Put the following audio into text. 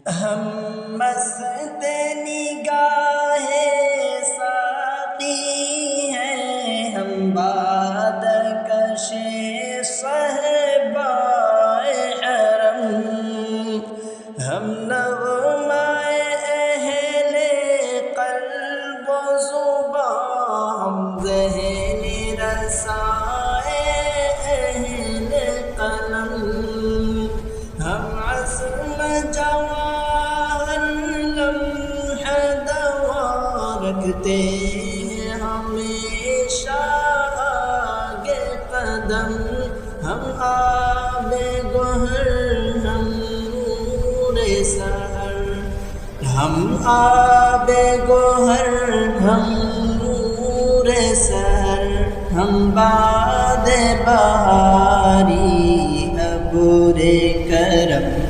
ہم مست نگاہ ساقی ہیں، ہم باد کش صہبا حرم، ہم نغمۂ اہل قلب و زبان، ہم ذہن رسائے اہل قلم، ہم عزم جواہر لمح دوا رکھتے ہیں ہمیشہ آگے قدم، ہم آب گہر ہم نور سحر، ہم آب گہر ہم نور سحر، ہم باد بہاری ابر کرم۔